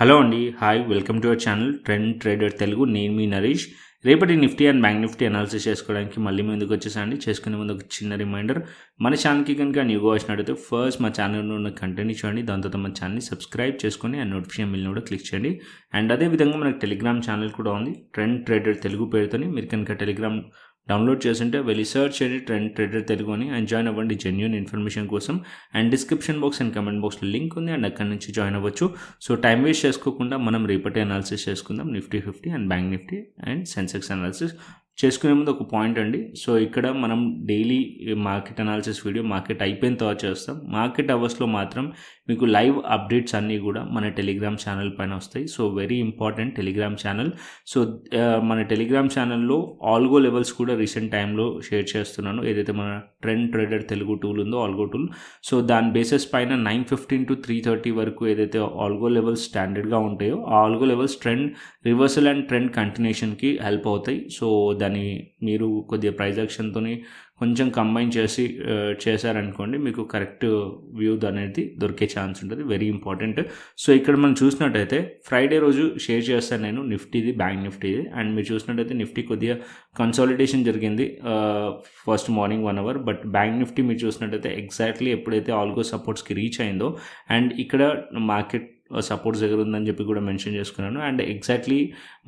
Hello అండి. Hi, welcome to our channel trend trader Telugu. నేను మీ నరేష్. రేపటి Nifty and bank Nifty analysis చేసుకోవడానికి మళ్ళీ ముందుకు వచ్చేసండి. చేసుకునే ముందు ఒక చిన్న రిమైండర్, మన ఛానల్కి కనుక న్యూగా వచ్చినట్టయితే ఫస్ట్ మా ఛానల్లో ఉన్న కంటెంట్ చూడండి, దాని తర్వాత మన ఛానల్ని సబ్స్క్రైబ్ చేసుకొని అండ్ నోటిఫికేషన్ బిల్ని కూడా క్లిక్ చేయండి. అండ్ అదేవిధంగా మనకు టెలిగ్రామ్ ఛానల్ కూడా ఉంది, ట్రెండ్ ట్రేడర్ తెలుగు పేరుతోని. మీరు కనుక టెలిగ్రామ్ డౌన్లోడ్ చేస్తుంటే వెళ్ళి సర్చ్ చేయండి ట్రెండ్ ట్రేడర్ తెలుగు అని, అండ్ జాయిన్ అవ్వండి జెన్యూన్ ఇన్ఫర్మేషన్ కోసం. And description box and comment బాక్స్లో లింక్ ఉంది, అండ్ అక్కడి నుంచి జాయిన్ అవ్వచ్చు. సో టైం వేస్ట్ చేసుకోకుండా మనం రేపటి అనాలిసిస్ చేసుకుందాం, Nifty 50 and bank Nifty and Sensex analysis. చేసుకునే ముందు ఒక పాయింట్ అండి. సో ఇక్కడ మనం daily market analysis video market అయిపోయిన తర్వాత చేస్తాం. మార్కెట్ అవర్స్లో మాత్రం మీకు లైవ్ అప్డేట్స్ అన్నీ కూడా మన టెలిగ్రామ్ ఛానల్ పైన వస్తాయి. So very important Telegram channel. So మన టెలిగ్రామ్ ఛానల్లో ఆల్గో లెవెల్స్ కూడా రీసెంట్ టైంలో షేర్ చేస్తున్నాను. ఏదైతే మన ట్రెండ్ ట్రేడర్ తెలుగు టూల్ ఉందో, ఆల్గో టూల్, సో దాని బేసిస్ పైన 9:15 to 3:30 వరకు ఏదైతే ఆల్గో లెవెల్స్ స్టాండర్డ్గా ఉంటాయో ఆ algo levels trend reversal and trend కంటిన్యూషన్కి హెల్ప్ అవుతాయి. సో దాన్ని మీరు కొద్దిగా ప్రైస్ యాక్షన్తో కొంచెం కంబైన్ చేశారనుకోండి, మీకు కరెక్ట్ వ్యూ అనేది దొరికే ఛాన్స్ ఉంటుంది. Very important. సో ఇక్కడ మనం చూసినట్టయితే ఫ్రైడే రోజు షేర్ చేస్తాను నేను నిఫ్టీది, బ్యాంక్ నిఫ్టీది. అండ్ మీరు చూసినట్టయితే నిఫ్టీ కొద్దిగా కన్సాలిడేషన్ జరిగింది first morning 1 hour. But bank Nifty మీరు చూసినట్టయితే ఎగ్జాక్ట్లీ ఎప్పుడైతే ఆల్గో సపోర్ట్స్కి రీచ్ అయిందో, అండ్ ఇక్కడ మార్కెట్ సపోర్ట్స్ దగ్గర ఉందని చెప్పి కూడా మెన్షన్ చేసుకున్నాను. అండ్ ఎగ్జాక్ట్లీ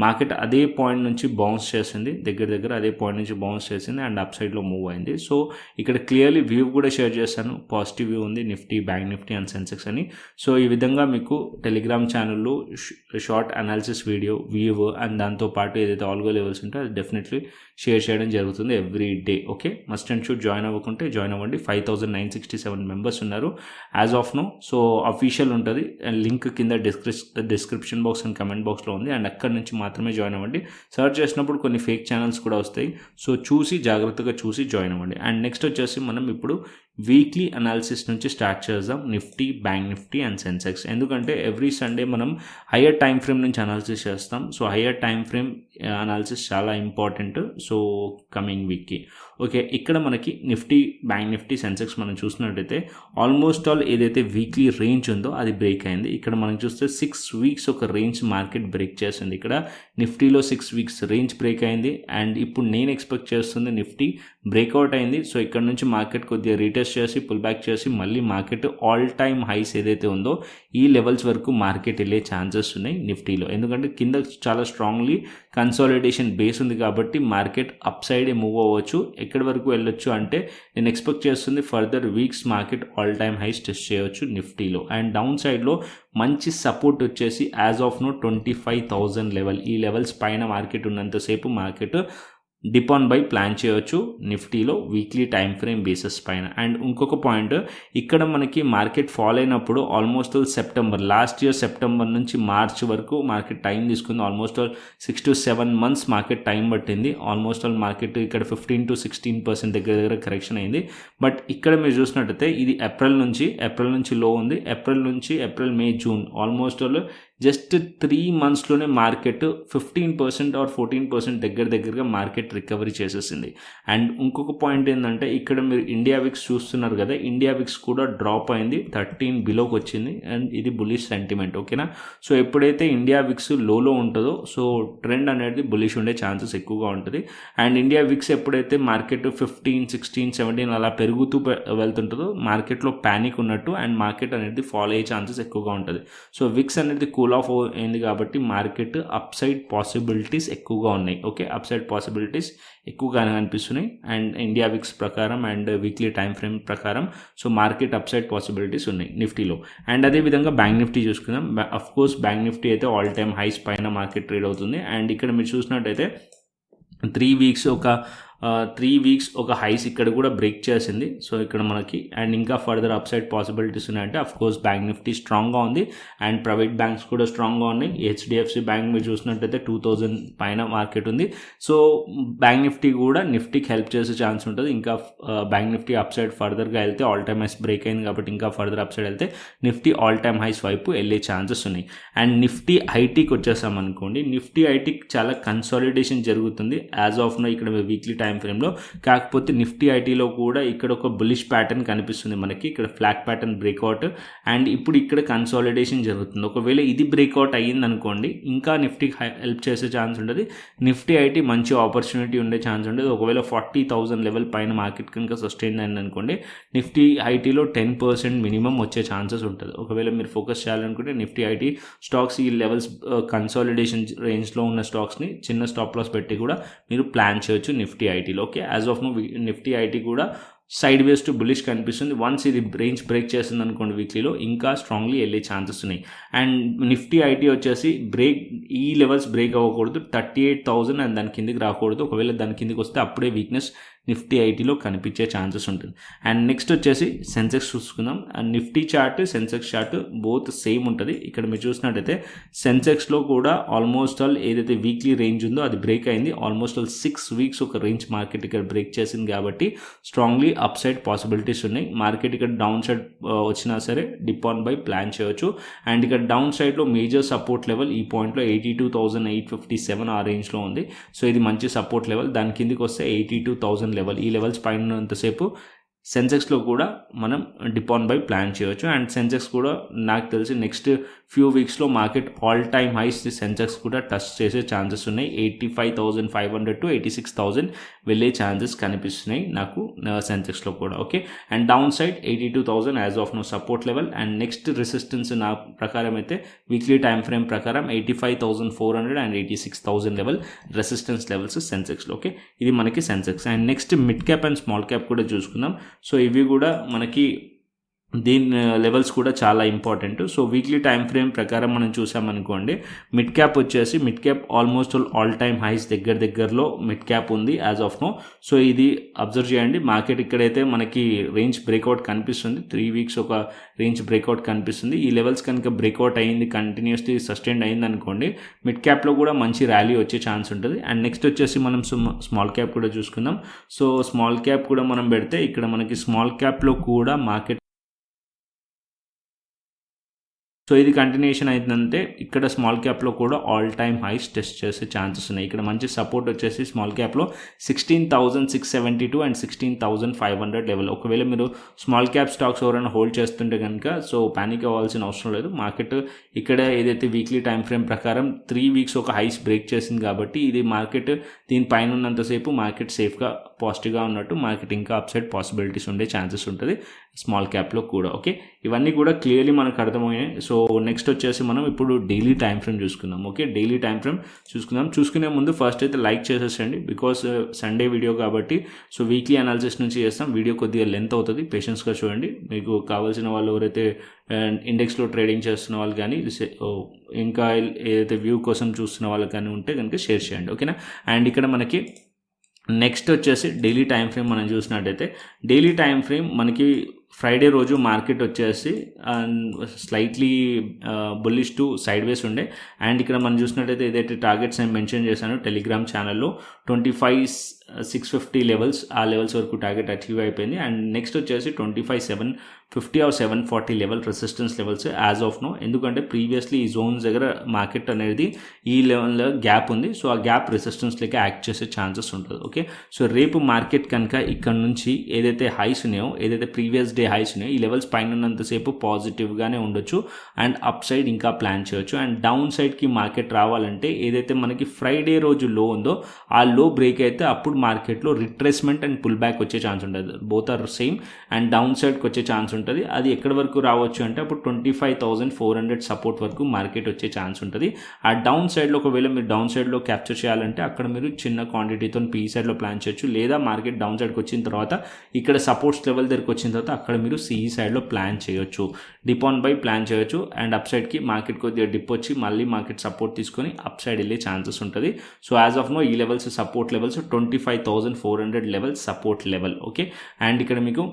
మార్కెట్ అదే పాయింట్ నుంచి బౌన్స్ చేసింది, దగ్గర అదే పాయింట్ నుంచి బౌన్స్ చేసింది అండ్ అప్ సైడ్లో మూవ్ అయింది. సో ఇక్కడ క్లియర్లీ వ్యూ కూడా షేర్ చేస్తాను, పాజిటివ్ వ్యూ ఉంది Nifty, bank Nifty and Sensex అని. సో ఈ విధంగా మీకు టెలిగ్రామ్ ఛానల్లో short analysis video, view and దాంతోపాటు ఏదైతే ఆల్గో లెవెల్స్ ఉంటే అది డెఫినెట్లీ షేర్ చేయడం జరుగుతుంది every day. Okay, must and should join అవ్వకుంటే జాయిన్ అవ్వండి. 5,967 మెంబర్స్ ఉన్నారు as of now. So official ఉంటుంది, అండ్ లింక్ కింద డిస్క్రిప్షన్ బాక్స్ అండ్ కమెంట్ బాక్స్లో ఉంది, అండ్ అక్కడి నుంచి మాత్రమే జాయిన్ అవ్వండి. సర్చ్ చేసినప్పుడు కొన్ని ఫేక్ ఛానల్స్ కూడా వస్తాయి, సో జాగ్రత్తగా చూసి జాయిన్ అవ్వండి. అండ్ నెక్స్ట్ వచ్చేసి మనం ఇప్పుడు వీక్లీ అనాలిసిస్ నుంచి స్టార్ట్ చేద్దాం, Nifty, bank Nifty and Sensex. ఎందుకంటే ఎవ్రీ సండే మనం హయ్యర్ టైం ఫ్రేమ్ నుంచి అనాలిసిస్ చేస్తాం. So higher time frame analysis చాలా ఇంపార్టెంట్. సో కమింగ్ వీక్కి ఓకే, ఇక్కడ మనకి నిఫ్టీ, బ్యాంక్ నిఫ్టీ, సెన్సెక్స్ మనం చూసినట్టయితే ఆల్మోస్ట్ ఆల్ ఏదైతే వీక్లీ రేంజ్ ఉందో అది బ్రేక్ అయింది. ఇక్కడ మనం చూస్తే 6 weeks ఒక రేంజ్ మార్కెట్ బ్రేక్ చేసింది. ఇక్కడ నిఫ్టీలో 6 weeks రేంజ్ బ్రేక్ అయింది, అండ్ ఇప్పుడు నేను ఎక్స్పెక్ట్ చేస్తుంది నిఫ్టీ బ్రేక్అవుట్ అయింది. సో ఇక్కడ నుంచి మార్కెట్ కొద్దిగా రీటెస్ట్ చేసి పుల్ బ్యాక్ చేసి మళ్ళీ మార్కెట్ ఆల్ టైమ్ హైస్ ఏదైతే ఉందో ఈ లెవెల్స్ వరకు మార్కెట్ వెళ్ళే ఛాన్సెస్ ఉన్నాయి నిఫ్టీలో. ఎందుకంటే కింద చాలా స్ట్రాంగ్లీ కన్సాలిడేషన్ బేస్ ఉంది కాబట్టి మార్కెట్ అప్ సైడ్ మూవ్ అవ్వచ్చు. ఎక్కడి వరకు వెళ్ళొచ్చు అంటే నేను ఎక్స్పెక్ట్ చేస్తుంది further weeks market all time highs test చేయవచ్చు నిఫ్టీలో. అండ్ డౌన్ సైడ్లో మంచి సపోర్ట్ వచ్చేసి యాజ్ ఆఫ్ నో 25,000 లెవెల్. ఈ లెవెల్స్ పైన మార్కెట్ ఉన్నంతసేపు market dip on buy plan చేయవచ్చు నిఫ్టీలో వీక్లీ టైం ఫ్రేమ్ బేసిస్ పైన. అండ్ ఇంకొక పాయింట్, ఇక్కడ మనకి మార్కెట్ ఫాల్ అయినప్పుడు almost September, last year September నుంచి మార్చ్ వరకు మార్కెట్ టైం తీసుకుంది. Almost all 6 to 7 months market time పట్టింది. ఆల్మోస్ట్ ఆల్ మార్కెట్ ఇక్కడ 15 to 16% దగ్గర కరెక్షన్ అయింది. బట్ ఇక్కడ మీరు చూసినట్టయితే ఇది ఏప్రిల్ నుంచి లో ఉంది. April, May, June almost all just 3 monthsలోనే మార్కెట్ 15% or 14% దగ్గరగా మార్కెట్ రికవరీ చేసేసింది. అండ్ ఇంకొక పాయింట్ ఏంటంటే ఇక్కడ మీరు ఇండియా విక్స్ చూస్తున్నారు కదా, ఇండియా విక్స్ కూడా డ్రాప్ అయింది, 13 బిలోకి వచ్చింది. అండ్ ఇది బులిష్ సెంటిమెంట్. ఓకేనా, సో ఎప్పుడైతే ఇండియా విక్స్ లోలో ఉంటుందో సో ట్రెండ్ అనేది బులిష్ ఉండే ఛాన్సెస్ ఎక్కువగా ఉంటుంది. అండ్ ఇండియా విక్స్ ఎప్పుడైతే మార్కెట్ 15, 16, 17 అలా పెరుగుతూ వెళ్తుంటుందో మార్కెట్లో ప్యానిక్ ఉన్నట్టు, అండ్ మార్కెట్ అనేది ఫాల్ అయ్యే ఛాన్సెస్ ఎక్కువగా ఉంటుంది. సో విక్స్ అనేది కూల్ ఆఫ్ అయింది కాబట్టి మార్కెట్ అప్ సైడ్ పాసిబిలిటీస్ ఎక్కువగా ఉన్నాయి. ఓకే, అప్ సైడ్ పాసిబిలిటీస్ ఎక్కువగానే అనిపిస్తున్నాయి అండ్ ఇండియా విక్స్ ప్రకారం అండ్ వీక్లీ టైం ఫ్రేమ్ ప్రకారం. So market up side possibilities ఉన్నాయి నిఫ్టీలో. అండ్ అదేవిధంగా బ్యాంక్ నిఫ్టీ చూసుకుందాం. అఫ్ కోర్స్ బ్యాంక్ నిఫ్టీ అయితే ఆల్ టైమ్ హైస్ పైన మార్కెట్ ట్రేడ్ అవుతుంది. అండ్ ఇక్కడ మీరు చూసినట్టయితే 3 weeks ఒక హైస్ ఇక్కడ కూడా బ్రేక్ చేసింది. సో ఇక్కడ మనకి అండ్ ఇంకా ఫర్దర్ అప్ సైడ్ పాసిబిలిటీస్ ఉన్నాయంటే అఫ్ కోర్స్ బ్యాంక్ నిఫ్టీ స్ట్రాంగ్గా ఉంది అండ్ ప్రైవేట్ బ్యాంక్స్ కూడా స్ట్రాంగ్గా ఉన్నాయి. హెచ్డిఎఫ్సి బ్యాంక్ మీరు చూసినట్టయితే 2000 పైన మార్కెట్ ఉంది. సో బ్యాంక్ నిఫ్టీ కూడా నిఫ్టీకి హెల్ప్ చేసే ఛాన్స్ ఉంటుంది. ఇంకా బ్యాంక్ నిఫ్టీ అప్ సైడ్ ఫర్దర్గా వెళ్తే ఆల్ టైమ్ హైస్ బ్రేక్ అయింది కాబట్టి ఇంకా ఫర్దర్ అప్ సైడ్ వెళ్తే నిఫ్టీ ఆల్ టైమ్ హైస్ వైపు వెళ్ళే ఛాన్సెస్ ఉన్నాయి. అండ్ నిఫ్టీ ఐటీకి వచ్చేసాం అనుకోండి, నిఫ్టీ ఐటీకి చాలా కన్సాలిడేషన్ జరుగుతుంది యాజ్ ఆఫ్ నో. ఇక్కడ వీక్లీ టైం టైం ఫ్రేమ్లో. కాకపోతే నిఫ్టీ ఐటీలో కూడా ఇక్కడ ఒక బులిష్ ప్యాటర్న్ కనిపిస్తుంది మనకి. ఇక్కడ ఫ్లాట్ ప్యాటర్న్ బ్రేక్అవుట్ అండ్ ఇప్పుడు ఇక్కడ కన్సాలిడేషన్ జరుగుతుంది. ఒకవేళ ఇది బ్రేక్అవుట్ అయ్యింది అనుకోండి ఇంకా నిఫ్టీకి హెల్ప్ చేసే ఛాన్స్ ఉంటుంది. నిఫ్టీ ఐటీ మంచి ఆపర్చునిటీ ఉండే ఛాన్స్ ఉంటుంది. ఒకవేళ 40,000 లెవెల్ పైన మార్కెట్ కనుక సస్టైన్ అయింది అనుకోండి నిఫ్టీ ఐటీలో 10% మినిమం వచ్చే ఛాన్సెస్ ఉంటుంది. ఒకవేళ మీరు ఫోకస్ చేయాలనుకుంటే నిఫ్టీ ఐటీ స్టాక్స్ ఈ లెవెల్స్ కన్సాలిడేషన్ రేంజ్లో ఉన్న స్టాక్స్ని చిన్న స్టాప్ లాస్ పెట్టి కూడా మీరు ప్లాన్ చేయొచ్చు నిఫ్టీ ఐటీలో. Okay, as of now Nifty IT కూడా సైడ్ వేస్ టు బులిష్ కనిపిస్తుంది. వన్స్ ఇది రేంజ్ బ్రేక్ చేస్తుంది అనుకోండి వీక్లీలో ఇంకా స్ట్రాంగ్లీ వెళ్ళే ఛాన్సెస్ ఉన్నాయి. అండ్ నిఫ్టీ ఐటీ వచ్చేసి ఈ లెవెల్స్ బ్రేక్ అవ్వకూడదు, 38,000 అండ్ దాని కిందికి రాకూడదు. ఒకవేళ దాని కిందికి వస్తే అప్పుడే వీక్నెస్ నిఫ్టీ ఐటీలో కనిపించే ఛాన్సెస్ ఉంటుంది. అండ్ నెక్స్ట్ వచ్చేసి సెన్సెక్స్ చూసుకుందాం. And Nifty chart Sensex chart both same ఉంటుంది. ఇక్కడ మీరు చూసినట్టయితే సెన్సెక్స్లో కూడా ఆల్మోస్ట్ ఆల్ ఏదైతే వీక్లీ రేంజ్ ఉందో అది బ్రేక్ అయింది. ఆల్మోస్ట్ ఆల్ 6 వీక్స్ ఒక రేంజ్ మార్కెట్ ఇక్కడ బ్రేక్ చేసింది కాబట్టి స్ట్రాంగ్లీ అప్ సైడ్ పాసిబిలిటీస్ ఉన్నాయి. మార్కెట్ ఇక్కడ డౌన్ సైడ్ వచ్చినా సరే డిప్ ఆన్ బై ప్లాన్ చేయవచ్చు. అండ్ ఇక్కడ డౌన్ సైడ్లో మేజర్ సపోర్ట్ లెవెల్ ఈ పాయింట్లో 82,857 ఆ రేంజ్లో ఉంది. సో ఇది మంచి సపోర్ట్ లెవెల్. దాని కిందికి వస్తే 82,000 లెవెల్. ఈ లెవెల్స్ పైన ఉన్నంతసేపు సెన్సెక్స్లో కూడా మనం డిప్ ఆన్ బై ప్లాన్ చేయవచ్చు. అండ్ సెన్సెక్స్ కూడా నాకు తెలిసి నెక్స్ట్ ఫ్యూ వీక్స్లో market all time highs Sensex కూడా టచ్ చేసే ఛాన్సెస్ ఉన్నాయి. 85,500 to 86,000 వెళ్ళే ఛాన్సెస్ కనిపిస్తున్నాయి నాకు సెన్సెక్స్లో కూడా. Okay, and down side 82,000 as of now support level. And next resistance నా ప్రకారం అయితే వీక్లీ టైం ఫ్రేమ్ ప్రకారం 85,400 అండ్ 86,000 లెవెల్ రెసిస్టెన్స్ లెవెల్స్ సెన్సెక్స్లో. ఓకే, ఇది మనకి Sensex. And next mid cap and small cap కూడా చూసుకుందాం. సో ఇవి కూడా మనకి దీని లెవెల్స్ కూడా చాలా important. So weekly time frame ప్రకారం మనం చూసామనుకోండి మిడ్ క్యాప్ వచ్చేసి mid cap almost all time highs దగ్గరలో మిడ్ క్యాప్ ఉంది యాజ్ ఆఫ్ నో. సో ఇది అబ్జర్వ్ చేయండి. మార్కెట్ ఇక్కడైతే మనకి రేంజ్ బ్రేక్అవుట్ కనిపిస్తుంది. 3 వీక్స్ ఒక రేంజ్ బ్రేక్అవుట్ కనిపిస్తుంది. ఈ లెవెల్స్ కనుక బ్రేక్అవుట్ అయ్యింది కంటిన్యూస్లీ సస్టైన్ అయింది అనుకోండి మిడ్ క్యాప్లో కూడా మంచి ర్యాలీ వచ్చే ఛాన్స్ ఉంటుంది. అండ్ నెక్స్ట్ వచ్చేసి మనం స్మాల్ క్యాప్ కూడా చూసుకుందాం. సో స్మాల్ క్యాప్ కూడా మనం పెడితే ఇక్కడ మనకి స్మాల్ క్యాప్లో కూడా మార్కెట్ సో ఇది కంటిన్యూషన్ అయిందంటే ఇక్కడ స్మాల్ క్యాప్లో కూడా ఆల్ టైమ్ హైస్ టెస్ట్ చేసే ఛాన్సెస్ ఉన్నాయి. ఇక్కడ మంచి సపోర్ట్ వచ్చేసి స్మాల్ క్యాప్లో 16,672 అండ్ 16,500 లెవెల్. ఒకవేళ మీరు స్మాల్ క్యాప్ స్టాక్స్ ఎవరైనా హోల్డ్ చేస్తుంటే కనుక సో పానిక్ అవ్వాల్సిన అవసరం లేదు. మార్కెట్ ఇక్కడ ఏదైతే వీక్లీ టైం ఫ్రేమ్ ప్రకారం 3 వీక్స్ ఒక హైస్ బ్రేక్ చేసింది కాబట్టి ఇది మార్కెట్ దీనిపైన ఉన్నంతసేపు మార్కెట్ సేఫ్గా పాజిటివ్గా ఉన్నట్టు మార్కెట్ ఇంకా అప్సైడ్ పాసిబిలిటీస్ ఉండే ఛాన్సెస్ ఉంటుంది స్మాల్ క్యాప్లో కూడా. ఓకే, ఇవన్నీ కూడా క్లియర్లీ మనకు అర్థమయ్యాయి. సో నెక్స్ట్ వచ్చేసి మనం ఇప్పుడు డైలీ టైం ఫ్రేమ్ చూసుకుందాం. ఓకే, డైలీ టైం ఫ్రేమ్ చూసుకునే ముందు ఫస్ట్ అయితే లైక్ చేసేసండి బికాస్ సండే వీడియో కాబట్టి. సో వీక్లీ అనాలిసిస్ నుంచి చేస్తాం. వీడియో కొద్దిగా లెంత్ అవుతుంది, పేషెన్స్గా చూడండి. మీకు కావాల్సిన వాళ్ళు ఎవరైతే ఇండెక్స్లో ట్రేడింగ్ చేస్తున్న వాళ్ళు కానీ ఇంకా ఏదైతే వ్యూ కోసం చూస్తున్న వాళ్ళు కానీ ఉంటే కనుక షేర్ చేయండి. ఓకేనా. అండ్ ఇక్కడ మనకి నెక్స్ట్ వచ్చేసి డైలీ టైం ఫ్రేమ్ మనం చూసినట్టయితే డైలీ టైం ఫ్రేమ్ మనకి ఫ్రైడే రోజు మార్కెట్ వచ్చేసి స్లైట్లీ బుల్లిష్ టు సైడ్ వేస్ ఉండే. అండ్ ఇక్కడ మనం చూసినట్టయితే ఏదైతే టార్గెట్స్ నేను మెన్షన్ చేశాను టెలిగ్రామ్ ఛానల్లో 25,650 లెవెల్స్ ఆ లెవెల్స్ వరకు టార్గెట్ అచీవ్ అయిపోయింది. అండ్ నెక్స్ట్ వచ్చేసి 25,750 or 740 level resistance levels as of now. ఎందుకంటే ప్రీవియస్లీ ఈ జోన్స్ దగ్గర మార్కెట్ అనేది ఈ లెవెల్లో గ్యాప్ ఉంది. సో ఆ గ్యాప్ రెసిస్టెన్స్ లెక్క యాక్ట్ చేసే ఛాన్సెస్ ఉంటుంది. ఓకే, సో రేపు మార్కెట్ కనుక ఇక్కడ నుంచి ఏదైతే హైస్ ఉన్నాయో ఏదైతే ప్రీవియస్ డే హైస్ ఉన్నాయో ఈ లెవెల్స్ పైన ఉన్నంతసేపు పాజిటివ్గానే ఉండొచ్చు అండ్ అప్ సైడ్ ఇంకా ప్లాన్ చేయొచ్చు. అండ్ డౌన్ సైడ్కి మార్కెట్ రావాలంటే ఏదైతే మనకి ఫ్రైడే రోజు లో ఉందో ఆ లో బ్రేక్ అయితే అప్పుడు మార్కెట్లో రిట్రేస్మెంట్ అండ్ పుల్ బ్యాక్ వచ్చే ఛాన్స్ ఉంటుంది. Both are same. And down సైడ్కి వచ్చే ఛాన్స్ ఉంటుంది. అది ఎక్కడి వరకు రావచ్చు అంటే అప్పుడు 25,400 సపోర్ట్ వరకు మార్కెట్ వచ్చే ఛాన్స్ ఉంటుంది. ఆ డౌన్ సైడ్లో ఒకవేళ మీరు డౌన్ సైడ్లో క్యాప్చర్ చేయాలంటే అక్కడ మీరు చిన్న క్వాంటిటీతో పీ సైడ్లో ప్లాన్ చేయొచ్చు. లేదా మార్కెట్ డౌన్ సైడ్కి వచ్చిన తర్వాత ఇక్కడ సపోర్ట్స్ లెవెల్ దగ్గరికి వచ్చిన తర్వాత అక్కడ మీరు సిఈ సైడ్లో ప్లాన్ చేయొచ్చు. డిప్ ఆన్ బై ప్లాన్ చేయొచ్చు. అండ్ అప్ సైడ్కి మార్కెట్ కొద్దిగా డిప్ వచ్చి మళ్ళీ మార్కెట్ సపోర్ట్ తీసుకొని అప్ సైడ్ వెళ్ళే ఛాన్సెస్ ఉంటుంది. సో యాజ్ ఆఫ్ నో ఈ levels support levels 25,400 level support level. Okay, and ఇక్కడ మీకు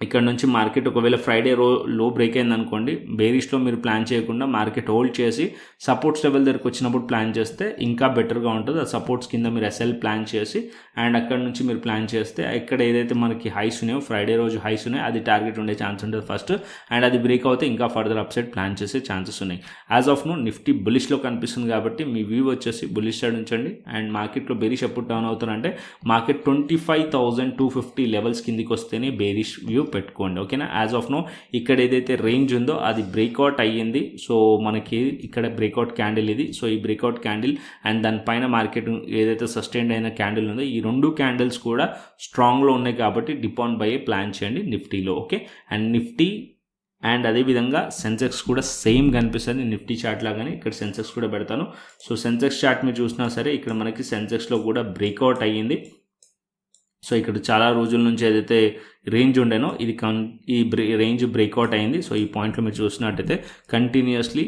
ఇక్కడ నుంచి మార్కెట్ ఒకవేళ ఫ్రైడే లో బ్రేక్ అయింది అనుకోండి, బేరిష్లో మీరు ప్లాన్ చేయకుండా మార్కెట్ హోల్డ్ చేసి సపోర్ట్స్ లెవెల్ దగ్గరకు వచ్చినప్పుడు ప్లాన్ చేస్తే ఇంకా బెటర్గా ఉంటుంది. ఆ సపోర్ట్స్ కింద మీరు ఎస్ఎల్ ప్లాన్ చేసి అండ్ అక్కడ నుంచి మీరు ప్లాన్ చేస్తే ఇక్కడ ఏదైతే మనకి హైస్ ఉన్నాయో, ఫ్రైడే రోజు హైస్ ఉన్నాయో అది టార్గెట్ ఉండే ఛాన్స్ ఉంటుంది ఫస్ట్. అండ్ అది బ్రేక్ అవుతే ఇంకా ఫర్దర్ అప్సైడ్ ప్లాన్ చేసే ఛాన్సెస్ ఉన్నాయి. యాజ్ ఆఫ్ నో నిఫ్టీ బులిష్లో కనిపిస్తుంది కాబట్టి మీ వ్యూ వచ్చేసి బులిష్ సైడ్ ఉంచండి. అండ్ మార్కెట్లో బేరిష్ ఎప్పుడు డౌన్ అవుతారంటే మార్కెట్ 25,250 లెవెల్స్ కిందికి వస్తేనే బేరిష్ వ్యూ పెట్టుకోండి. ఓకేనా. యాజ్ ఆఫ్ నో ఇక్కడ ఏదైతే రేంజ్ ఉందో అది బ్రేక్అవుట్ అయ్యింది. సో మనకి ఇక్కడ బ్రేక్అవుట్ క్యాండిల్ ఇది. సో ఈ బ్రేక్అవుట్ క్యాండిల్ అండ్ దానిపైన మార్కెట్ ఏదైతే సస్టైన్ అయిన క్యాండిల్ ఉందో ఈ రెండు క్యాండిల్స్ కూడా స్ట్రాంగ్లో ఉన్నాయి కాబట్టి డిప్ ఆన్ బై ప్లాన్ చేయండి నిఫ్టీలో. ఓకే. అండ్ నిఫ్టీ అండ్ అదేవిధంగా సెన్సెక్స్ కూడా సేమ్ కనిపిస్తుంది నిఫ్టీ చార్ట్ లాగానే. ఇక్కడ సెన్సెక్స్ కూడా పెడతాను. సో సెన్సెక్స్ చార్ట్ మీరు చూసినా సరే ఇక్కడ మనకి సెన్సెక్స్లో కూడా బ్రేక్అవుట్ అయ్యింది. సో ఇక్కడ చాలా రోజుల నుంచి ఏదైతే రేంజ్ ఉండేనో ఇది రేంజ్ బ్రేక్అవుట్ అయింది. సో ఈ పాయింట్లో మీరు చూసినట్టయితే కంటిన్యూస్లీ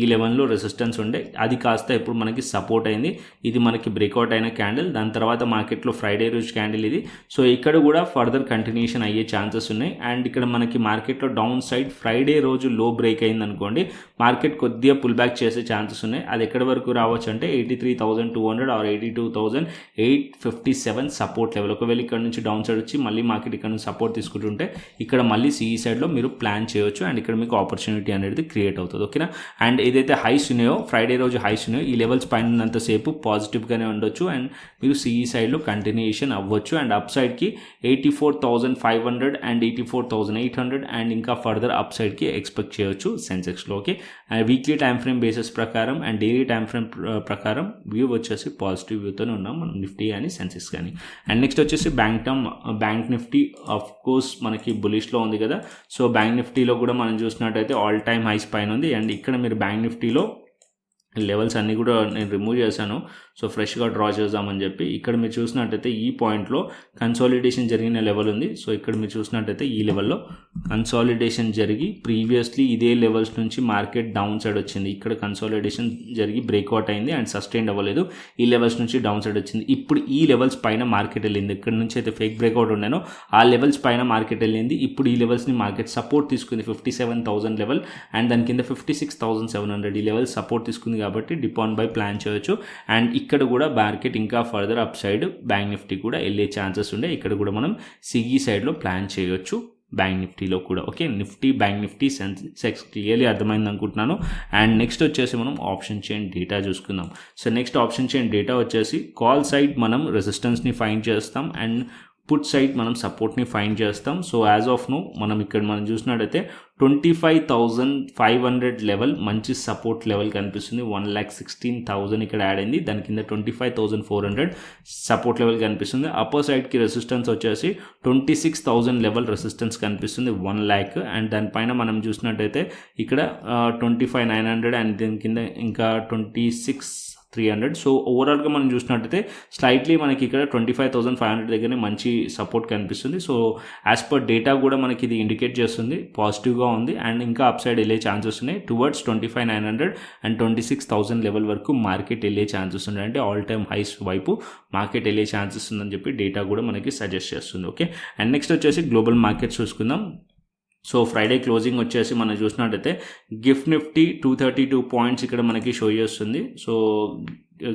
ఈ లెవెల్లో రెసిస్టెన్స్ ఉండే అది కాస్త ఇప్పుడు మనకి సపోర్ట్ అయింది. ఇది మనకి బ్రేక్అవుట్ అయిన క్యాండిల్. దాని తర్వాత మార్కెట్లో ఫ్రైడే రోజు క్యాండిల్ ఇది. సో ఇక్కడ కూడా ఫర్దర్ కంటిన్యూషన్ అయ్యే ఛాన్సెస్ ఉన్నాయి. అండ్ ఇక్కడ మనకి మార్కెట్లో డౌన్ సైడ్ ఫ్రైడే రోజు లో బ్రేక్ అయింది అనుకోండి, మార్కెట్ కొద్దిగా పుల్ బ్యాక్ చేసే ఛాన్సెస్ ఉన్నాయి. అది ఎక్కడి వరకు రావచ్చు అంటే 83,200 ఆర్ 82,857 సపోర్ట్ లెవెల్. ఒకవేళ ఇక్కడ నుంచి డౌన్ సైడ్ వచ్చి మళ్ళీ మార్కెట్ ఇక్కడ నుంచి సపోర్ట్ తీసుకుంటుంటే ఇక్కడ మళ్ళీ సిఈ సైడ్లో మీరు ప్లాన్ చేయొచ్చు. అండ్ ఇక్కడ మీకు ఆపర్చునిటీ అనేది క్రియేట్ అవుతుంది. ఓకేనా. అండ్ ఏదైతే హైస్ ఉన్నాయో ఫ్రైడే రోజు హైస్ ఉన్నాయో ఈ లెవెల్స్ పైన ఉన్నంతసేపు పాజిటివ్గానే ఉండొచ్చు. అండ్ మీరు సిఈ సైడ్లో కంటిన్యూషన్ అవ్వచ్చు. అండ్ అప్ సైడ్కి 84,500 అండ్ 84,800 అండ్ ఇంకా ఫర్దర్ అప్ సైడ్కి ఎక్స్పెక్ట్ చేయొచ్చు సెన్సెక్స్లో. Okay. And weekly time frame basis ప్రకారం అండ్ డైలీ టైం ఫ్రేమ్ ప్రకారం వ్యూ వచ్చేసి పాజిటివ్ వ్యూతోనే ఉన్నాం మనం నిఫ్టీ కానీ సెన్సెక్స్ కానీ. అండ్ నెక్స్ట్ వచ్చేసి బ్యాంక్ నిఫ్టీ ఆఫ్ కోర్స్ మనకి బులిష్లో ఉంది కదా. సో బ్యాంక్ నిఫ్టీలో కూడా మనం చూసినట్టయితే ఆల్ టైమ్ హైస్ పైన ఉంది. అండ్ ఇక్కడ మీరు బ్యాంక్ నిఫ్టీలో లెవెల్స్ అన్నీ కూడా నేను రిమూవ్ చేశాను. సో ఫ్రెష్గా డ్రా చేద్దామని చెప్పి ఇక్కడ మీరు చూసినట్టయితే ఈ పాయింట్లో కన్సాలిడేషన్ జరిగిన లెవెల్ ఉంది. సో ఇక్కడ మీరు చూసినట్టయితే ఈ లెవెల్లో కన్సాలిడేషన్ జరిగి ప్రీవియస్లీ ఇదే లెవెల్స్ నుంచి మార్కెట్ డౌన్ సైడ్ వచ్చింది. ఇక్కడ కన్సాలిడేషన్ జరిగి బ్రేక్అవుట్ అయింది అండ్ సస్టైన్ అవ్వలేదు. ఈ లెవెల్స్ నుంచి డౌన్ సైడ్ వచ్చింది. ఇప్పుడు ఈ లెవెల్స్ పైన మార్కెట్ వెళ్ళింది. ఇక్కడ నుంచి అయితే ఫేక్ బ్రేక్అవుట్ ఉన్నానో ఆ లెవెల్స్ పైన మార్కెట్ వెళ్ళింది. ఇప్పుడు ఈ లెవెల్స్ని మార్కెట్ సపోర్ట్ తీసుకుంది 57,000 లెవెల్ అండ్ దాని కింద 56,700 ఈ లెవెల్ సపోర్ట్ తీసుకుంది కాబట్టి డిప్ ఆన్ బై ప్లాన్ చేయొచ్చు. అండ్ ఇక్కడ కూడా మార్కెట్ ఇంకా further up side bank Nifty కూడా వెళ్ళే ఛాన్సెస్ ఉండే. ఇక్కడ కూడా మనం సిఈ సైడ్లో ప్లాన్ చేయొచ్చు బ్యాంక్ నిఫ్టీలో కూడా. Okay. Nifty bank Nifty sense clearly అర్థమైంది అనుకుంటున్నాను. అండ్ నెక్స్ట్ వచ్చేసి మనం ఆప్షన్ చైన్ డేటా చూసుకుందాం. So next option chain data వచ్చేసి కాల్ సైడ్ మనం రెసిస్టెన్స్ని ఫైండ్ చేస్తాం అండ్ పుట్ సైడ్ మనం సపోర్ట్ని ఫైండ్ చేస్తాం. సో యాజ్ ఆఫ్ నో మనం ఇక్కడ మనం చూసినట్టయితే 25,500 లెవెల్ మంచి సపోర్ట్ లెవెల్ కనిపిస్తుంది. 1,16,000 ఇక్కడ యాడ్ అయింది. దాని కింద 25,400 సపోర్ట్ లెవెల్ కనిపిస్తుంది. అప్పర్ సైడ్కి రెసిస్టెన్స్ వచ్చేసి 26,000 లెవెల్ రెసిస్టెన్స్ కనిపిస్తుంది 1 lakh. అండ్ దానిపైన మనం చూసినట్టయితే ఇక్కడ 25,900 అండ్ దీని కింద ఇంకా 26,300. సో ఓవరాల్గా మనం చూసినట్టయితే స్లైట్లీ మనకి ఇక్కడ 25,500 దగ్గరనే మంచి సపోర్ట్ కనిపిస్తుంది. సో యాజ్ పర్ డేటా కూడా మనకి ఇది ఇండికేట్ చేస్తుంది పాజిటివ్గా ఉంది అండ్ ఇంకా అప్ సైడ్ వెళ్ళే ఛాన్సెస్ ఉన్నాయి. టువర్డ్స్ 25,900 అండ్ 26,000 లెవెల్ వరకు మార్కెట్ వెళ్ళే ఛాన్సెస్ ఉన్నాయి. అంటే ఆల్ టైమ్ హైస్ వైపు మార్కెట్ వెళ్ళే ఛాన్సెస్ ఉందని చెప్పి డేటా కూడా మనకి సజెస్ట్ చేస్తుంది. ఓకే. అండ్ నెక్స్ట్ వచ్చేసి గ్లోబల్ మార్కెట్స్ చూసుకుందాం. సో ఫ్రైడే క్లోజింగ్ వచ్చేసి మనం చూసినట్టయితే గిఫ్ట్ నిఫ్టీ 232 పాయింట్స్ ఇక్కడ మనకి షో చేస్తుంది. So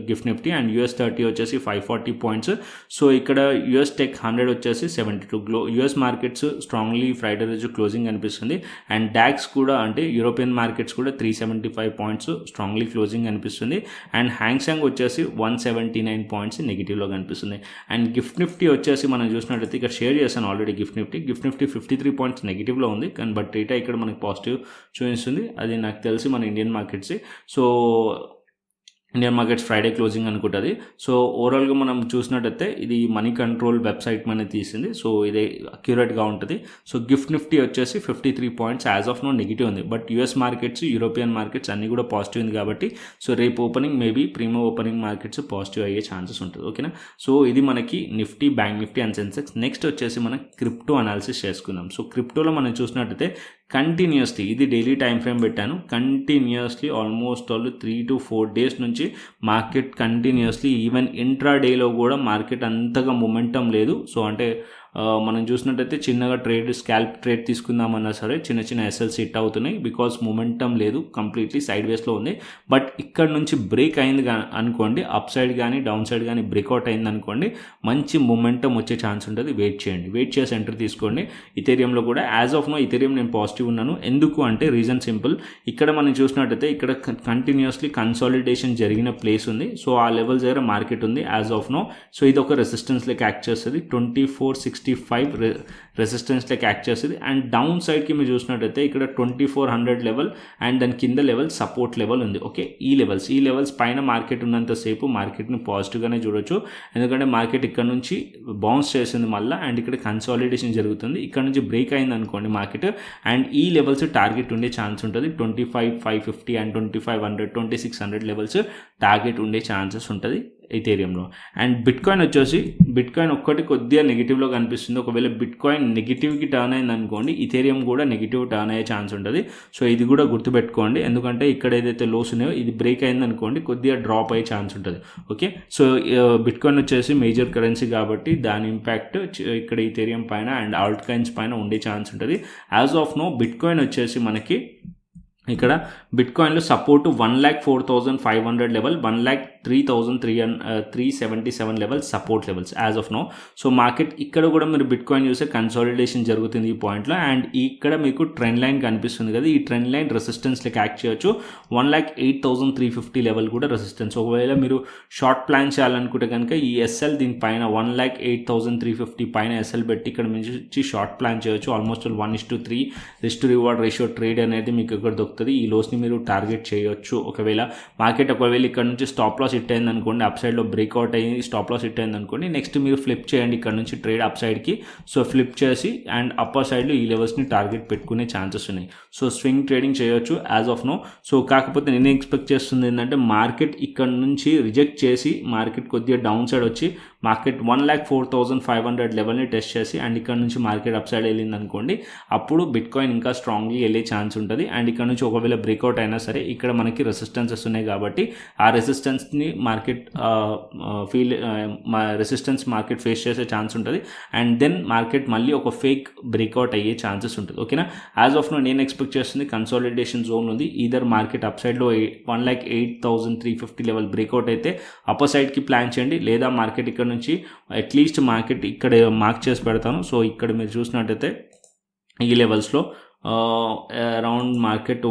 gift Nifty and US30 వచ్చేసి 540 పాయింట్స్. సో ఇక్కడ US టెక్ 100 వచ్చేసి 72. US మార్కెట్స్ స్ట్రాంగ్లీ ఫ్రైడే రోజు క్లోజింగ్ అనిపిస్తుంది. అండ్ డాక్స్ కూడా అంటే యూరోపియన్ మార్కెట్స్ కూడా 375 పాయింట్స్ స్ట్రాంగ్లీ క్లోజింగ్ అనిపిస్తుంది. అండ్ హ్యాంగ్సెంగ్ వచ్చేసి 179 పాయింట్స్ నెగిటివ్లో కనిపిస్తుంది. అండ్ గిఫ్ట్ నిఫ్టీ వచ్చేసి మనం చూసినట్టయితే ఇక్కడ షేర్ చేశాను ఆల్రెడీ. గిఫ్ట్ నిఫ్టీ 53 పాయింట్స్ నెగిటివ్లో ఉంది కానీ బట్ డేటా ఇక్కడ మనకి పాజిటివ్ చూపిస్తుంది. అది నాకు తెలిసి మన Indian markets. So Indian markets Friday closing అనుకుంటుంది. సో ఓవరాల్గా మనం చూసినట్టయితే ఇది మనీ కంట్రోల్ వెబ్సైట్ మనకి తీసింది. సో ఇదే అక్యురేట్గా ఉంటుంది. సో గిఫ్ట్ నిఫ్టీ వచ్చేసి 53 points as of now negative ఉంది. But US markets European markets అన్నీ కూడా పాజిటివ్ ఉంది కాబట్టి సో రేపు ఓపెనింగ్ మేబీ ప్రీమో ఓపెనింగ్ మార్కెట్స్ పాజిటివ్ అయ్యే ఛాన్సెస్ ఉంటుంది. ఓకేనా. సో ఇది మనకి Nifty bank Nifty and Sensex. Next వచ్చేసి మనం క్రిప్టో అనాలిసిస్ చేసుకుందాం. సో క్రిప్టోలో మనం చూసినట్టయితే కంటిన్యూస్లీ ఇది డైలీ టైం ఫ్రేమ్ పెట్టాను. కంటిన్యూస్లీ ఆల్మోస్ట్ 3 to 4 days నుంచి మార్కెట్ కంటిన్యూస్లీ ఈవెన్ ఇంట్రా డేలో కూడా మార్కెట్ అంతగా మొమెంటం లేదు. సో అంటే మనం చూసినట్టయితే చిన్నగా స్కాల్ప్ ట్రేడ్ తీసుకుందామన్నా సరే చిన్న ఎస్ఎల్స్ హిట్ అవుతున్నాయి బికాస్ మొమెంటం లేదు, కంప్లీట్లీ సైడ్ వేస్లో ఉంది. బట్ ఇక్కడ నుంచి బ్రేక్ అయింది అనుకోండి, అప్ సైడ్ కానీ డౌన్ సైడ్ కానీ బ్రేక్అవుట్ అయింది అనుకోండి, మంచి మొమెంటం వచ్చే ఛాన్స్ ఉంటుంది. వెయిట్ చేయండి, వెయిట్ చేసి ఎంటర్ తీసుకోండి. ఇథేరియంలో కూడా యాజ్ ఆఫ్ నో ఇథేరియం నేను పాజిటివ్ ఉన్నాను. ఎందుకు అంటే రీజన్ సింపుల్, ఇక్కడ మనం చూసినట్టయితే ఇక్కడ కంటిన్యూస్లీ కన్సాలిడేషన్ జరిగిన ప్లేస్ ఉంది. సో ఆ లెవెల్స్ దగ్గర మార్కెట్ ఉంది యాజ్ ఆఫ్ నో. సో ఇది ఒక రెసిస్టెన్స్ లెక్క యాక్ట్ చేస్తుంది, 2465 రెసిస్టెన్స్ లెక్క యాక్ట్ చేస్తుంది. అండ్ డౌన్ సైడ్కి మీరు చూసినట్టయితే ఇక్కడ 2400 లెవెల్ అండ్ దాని కింద లెవెల్ సపోర్ట్ లెవెల్ ఉంది. ఓకే, ఈ లెవెల్స్ పైన మార్కెట్ ఉన్నంతసేపు మార్కెట్ని పాజిటివ్గానే చూడొచ్చు. ఎందుకంటే మార్కెట్ ఇక్కడ నుంచి బౌన్స్ చేసింది మళ్ళీ, అండ్ ఇక్కడ కన్సాలిడేషన్ జరుగుతుంది. ఇక్కడ నుంచి బ్రేక్ అయింది అనుకోండి మార్కెట్, అండ్ ఈ లెవెల్స్ టార్గెట్ ఉండే ఛాన్స్ ఉంటుంది. 25,550 అండ్ 2500, 2600 లెవెల్స్ టార్గెట్ ఉండే ఛాన్సెస్ ఉంటుంది ఇథేరియంలో. అండ్ బిట్కాయిన్ ఒక్కటి కొద్దిగా నెగిటివ్లో కనిపిస్తుంది. ఒకవేళ బిట్కాయిన్ నెగిటివ్కి టర్న్ అయింది అనుకోండి, ఇథేరియం కూడా నెగిటివ్ టర్న్ అయ్యే ఛాన్స్ ఉంటుంది. సో ఇది కూడా గుర్తుపెట్టుకోండి, ఎందుకంటే ఇక్కడ ఏదైతే లోస్ ఉన్నాయో ఇది బ్రేక్ అయింది అనుకోండి కొద్దిగా డ్రాప్ అయ్యే ఛాన్స్ ఉంటుంది. ఓకే, సో బిట్కాయిన్ వచ్చేసి మేజర్ కరెన్సీ కాబట్టి దాని ఇంపాక్ట్ ఇక్కడ ఇథేరియం పైన అండ్ ఆల్ట్ కాయిన్స్ పైన ఉండే ఛాన్స్ ఉంటుంది. యాజ్ ఆఫ్ నో బిట్కాయిన్ వచ్చేసి మనకి ఇక్కడ బిట్కాయిన్లో support 1,04,500 level, 1,03,377 level support levels as of now. So market ఇక్కడ కూడా మీరు బిట్కాయిన్ చూస్తే కన్సాలిడేషన్ జరుగుతుంది ఈ పాయింట్లో. అండ్ ఇక్కడ మీకు ట్రెండ్ లైన్ కనిపిస్తుంది కదా, ఈ ట్రెండ్ లైన్ రెసిస్టెన్స్ లెక్క యాక్ట్ చేయొచ్చు. 1,08,350 లెవెల్ కూడా రెసిస్టెన్స్. ఒకవేళ మీరు షార్ట్ ప్లాన్ చేయాలనుకుంటే కనుక ఈ ఎస్ఎల్ దీనిపైన 1,08,350 పైన ఎస్ఎల్ పెట్టి ఇక్కడ నుంచి షార్ట్ ప్లాన్ చేయొచ్చు. Almost 1:3 risk to reward ratio trade అనేది మీకు ఇక్కడ దొరుకుతుంది. ఈ లోస్ని మీరు టార్గెట్ చేయొచ్చు. ఒకవేళ ఇక్కడ నుంచి స్టాప్ లాస్ హిట్ అయింది అనుకోండి, అప్ సైడ్లో బ్రేక్అవుట్ అయ్యి స్టాప్ లాస్ హిట్ అయింది అనుకోండి, నెక్స్ట్ మీరు ఫ్లిప్ చేయండి ఇక్కడ నుంచి ట్రేడ్ అప్ సైడ్కి. సో ఫ్లిప్ చేసి అండ్ అప్పర్ సైడ్లో ఈ లెవెల్స్ని టార్గెట్ పెట్టుకునే ఛాన్సెస్ ఉన్నాయి. సో స్వింగ్ ట్రేడింగ్ చేయొచ్చు యాజ్ ఆఫ్ నో. సో కాకపోతే నేను ఎక్స్పెక్ట్ చేస్తుంది ఏంటంటే మార్కెట్ ఇక్కడ నుంచి రిజెక్ట్ చేసి మార్కెట్ కొద్దిగా డౌన్ సైడ్ వచ్చి మార్కెట్ 1,04,500 లెవెల్ని టెస్ట్ చేసి అండ్ ఇక్కడ నుంచి మార్కెట్ అప్ సైడ్ వెళ్ళింది అనుకోండి, అప్పుడు బిట్కాయిన్ ఇంకా స్ట్రాంగ్లీ వెళ్ళే ఛాన్స్ ఉంటుంది. అండ్ ఇక్కడ నుంచి ఒకవేళ బ్రేక్అవుట్ అయినా సరే ఇక్కడ మనకి రెసిస్టెన్సెస్ ఉన్నాయి కాబట్టి ఆ రెసిస్టెన్స్ని మార్కెట్ మార్కెట్ ఫేస్ చేసే ఛాన్స్ ఉంటుంది. అండ్ దెన్ మార్కెట్ మళ్ళీ ఒక ఫేక్ బ్రేక్అవుట్ అయ్యే ఛాన్సెస్ ఉంటుంది. ఓకేనా, యాజ్ ఆఫ్ నో నేను ఎక్స్పెక్ట్ చేస్తుంది కన్సాలిడేషన్ జోన్ ఉంది. ఈదర్ మార్కెట్ అప్ సైడ్లో 1,08,350 లెవెల్ బ్రేక్అవుట్ అయితే అప్పర్ సైడ్కి ప్లాన్ చేయండి, లేదా మార్కెట్ ఇక్కడ నుంచి అట్లీస్ట్ మార్కెట్ ఇక్కడ మార్క్ చేసి పెడతాను. సో ఇక్కడ మీరు చూసినట్టయితే ఈ లెవెల్స్లో అరౌండ్ మార్కెట్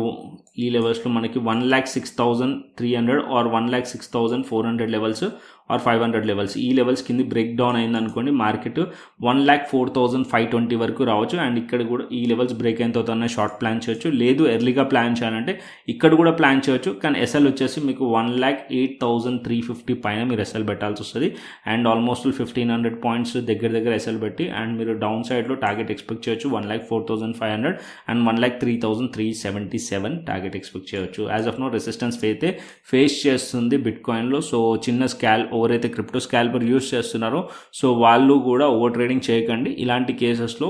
ఈ లెవెల్స్లో మనకి 1,06,300 ఆర్ 1,06,400 లెవెల్స్ ఆర్ 500 లెవెల్స్, ఈ లెవెల్స్ కింద బ్రేక్ డౌన్ అయింది అనుకోండి మార్కెట్ 1,04,520 వరకు రావచ్చు. అండ్ ఇక్కడ కూడా ఈ లెవెల్స్ బ్రేక్ అయిన తర్వాత షార్ట్ ప్లాన్ చేయొచ్చు, లేదు ఎర్లీగా ప్లాన్ చేయాలంటే ఇక్కడ కూడా ప్లాన్ చేయొచ్చు. కానీ ఎస్ఎల్ వచ్చేసి మీకు 1,08,350 పైన మీరు ఎస్ఎల్ పెట్టాల్సి వస్తుంది. అండ్ ఆల్మోస్ట్ 1,500 పాయింట్స్ దగ్గర ఎస్ఎల్ పెట్టి అండ్ మీరు డౌన్ సైడ్లో టార్గెట్ ఎక్స్పెక్ట్ చేయొచ్చు 1,04,500 అండ్ 1,03,377 టార్గెట్ ఎక్స్పెక్ట్ చేయొచ్చు. యాజ్ ఆఫ్ నో రెసిస్టెన్స్ అయితే ఫేస్ చేస్తుంది బిట్కాయిన్లో. సో చిన్న ఎవరైతే క్రిప్టో స్కాల్పర్ యూస్ చేస్తున్నారో సో వాళ్ళు కూడా ఓవర్ ట్రేడింగ్ చేయకండి. ఇలాంటి కేసెస్లో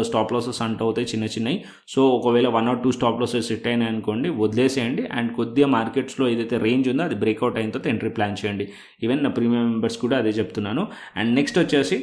స్టాప్ లాసెస్ అంటూ అవుతాయి చిన్నవి. సో ఒకవేళ 1 or 2 స్టాప్ లాసెస్ సెట్ అయినాయి అనుకోండి, వదిలేసేయండి. అండ్ కొద్దిగా మార్కెట్స్లో ఏదైతే రేంజ్ ఉందో అది బ్రేక్అవుట్ అయిన తర్వాత ఎంట్రీ ప్లాన్ చేయండి. ఈవెన్ నా ప్రీమియం మెంబర్స్ కూడా అదే చెప్తున్నాను. అండ్ నెక్స్ట్ వచ్చేసి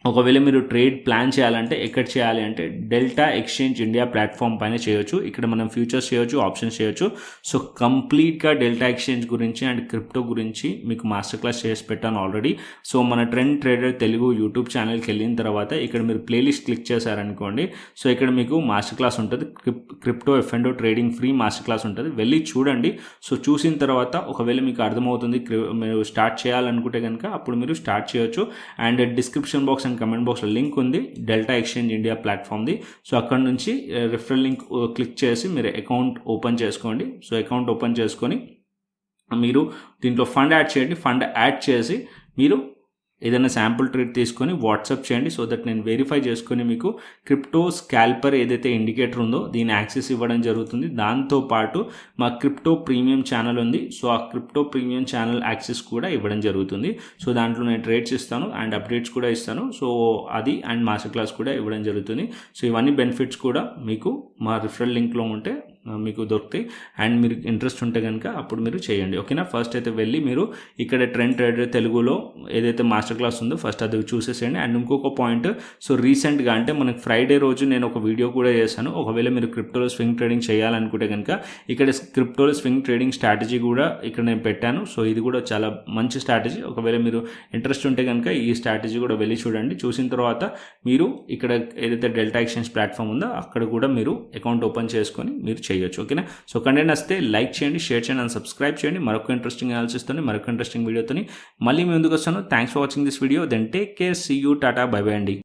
ఒకవేళ మీరు ట్రేడ్ ప్లాన్ చేయాలంటే ఎక్కడ చేయాలి అంటే డెల్టా ఎక్స్చేంజ్ ఇండియా ప్లాట్ఫామ్ పైన చేయొచ్చు. ఇక్కడ మనం ఫ్యూచర్స్ చేయొచ్చు, ఆప్షన్స్ చేయొచ్చు. సో కంప్లీట్గా డెల్టా ఎక్స్చేంజ్ గురించి అండ్ క్రిప్టో గురించి మీకు మాస్టర్ క్లాస్ చేసి పెట్టాను ఆల్రెడీ. సో మన ట్రెండ్ ట్రేడర్ తెలుగు యూట్యూబ్ ఛానల్కి వెళ్ళిన తర్వాత ఇక్కడ మీరు ప్లేలిస్ట్ క్లిక్ చేశారనుకోండి, సో ఇక్కడ మీకు మాస్టర్ క్లాస్ ఉంటుంది, crypto F&O trading free master class ఉంటుంది, వెళ్ళి చూడండి. సో చూసిన తర్వాత ఒకవేళ మీకు అర్థమవుతుంది మీరు స్టార్ట్ చేయాలనుకుంటే కనుక అప్పుడు మీరు స్టార్ట్ చేయొచ్చు. అండ్ డిస్క్రిప్షన్ బాక్స్ కమెంట్ బాక్స్లో లింక్ ఉంది డెల్టా ఎక్స్చేంజ్ ఇండియా ప్లాట్ఫామ్ది. సో అక్కడ నుంచి రిఫరల్ లింక్ క్లిక్ చేసి మీరు అకౌంట్ ఓపెన్ చేసుకోండి. సో అకౌంట్ ఓపెన్ చేసుకొని మీరు దీంట్లో ఫండ్ యాడ్ చేయండి. ఫండ్ యాడ్ చేసి మీరు ఏదైనా శాంపుల్ ట్రేడ్ తీసుకొని వాట్సాప్ చేయండి. సో దట్ నేను వెరిఫై చేసుకొని మీకు క్రిప్టో స్కాల్పర్ ఏదైతే ఇండికేటర్ ఉందో దీని యాక్సెస్ ఇవ్వడం జరుగుతుంది. దాంతోపాటు మా క్రిప్టో ప్రీమియం ఛానల్ ఉంది. సో ఆ క్రిప్టో ప్రీమియం ఛానల్ యాక్సెస్ కూడా ఇవ్వడం జరుగుతుంది. సో దాంట్లో నేను ట్రేడ్స్ ఇస్తాను అండ్ అప్డేట్స్ కూడా ఇస్తాను. సో అది అండ్ మాస్టర్ క్లాస్ కూడా ఇవ్వడం జరుగుతుంది. సో ఇవన్నీ బెనిఫిట్స్ కూడా మీకు మా రిఫరల్ లింక్లో ఉంటే మీకు దొరుకుతాయి. అండ్ మీరు ఇంట్రెస్ట్ ఉంటే కనుక అప్పుడు మీరు చేయండి. ఓకేనా. ఫస్ట్ అయితే వెళ్ళి మీరు ఇక్కడ ట్రెండ్ ట్రేడర్ తెలుగులో ఏదైతే మాస్టర్ క్లాస్ ఉందో ఫస్ట్ అది చూసేసేయండి. అండ్ ఇంకొక పాయింట్, సో రీసెంట్గా అంటే మనకి ఫ్రైడే రోజు నేను ఒక వీడియో కూడా చేశాను. ఒకవేళ మీరు క్రిప్టోలో స్వింగ్ ట్రేడింగ్ చేయాలనుకుంటే కనుక ఇక్కడ క్రిప్టోలో స్వింగ్ ట్రేడింగ్ స్ట్రాటజీ కూడా ఇక్కడ నేను పెట్టాను. సో ఇది కూడా చాలా మంచి స్ట్రాటజీ. ఒకవేళ మీరు ఇంట్రెస్ట్ ఉంటే కనుక ఈ స్ట్రాటజీ కూడా వెళ్ళి చూడండి. చూసిన తర్వాత మీరు ఇక్కడ ఏదైతే డెల్టా ఎక్స్చేంజ్ ప్లాట్ఫామ్ ఉందో అక్కడ కూడా మీరు అకౌంట్ ఓపెన్ చేసుకొని మీరు చేయొచ్చు. ఓకేనా. సో కంటెంట్ వస్తే లైక్ చేయండి, షేర్ చేయండి అండ్ సబ్స్క్రైబ్ చేయండి. మరొక ఇంట్రెస్టింగ్ అనాలిసిస్తో మరొక ఇంట్రెస్టింగ్ వీడియోతో మళ్ళీ మీ ముందుకు వస్తాను. Thanks for watching this video. Then take care, see you, tata, bye bye అండి.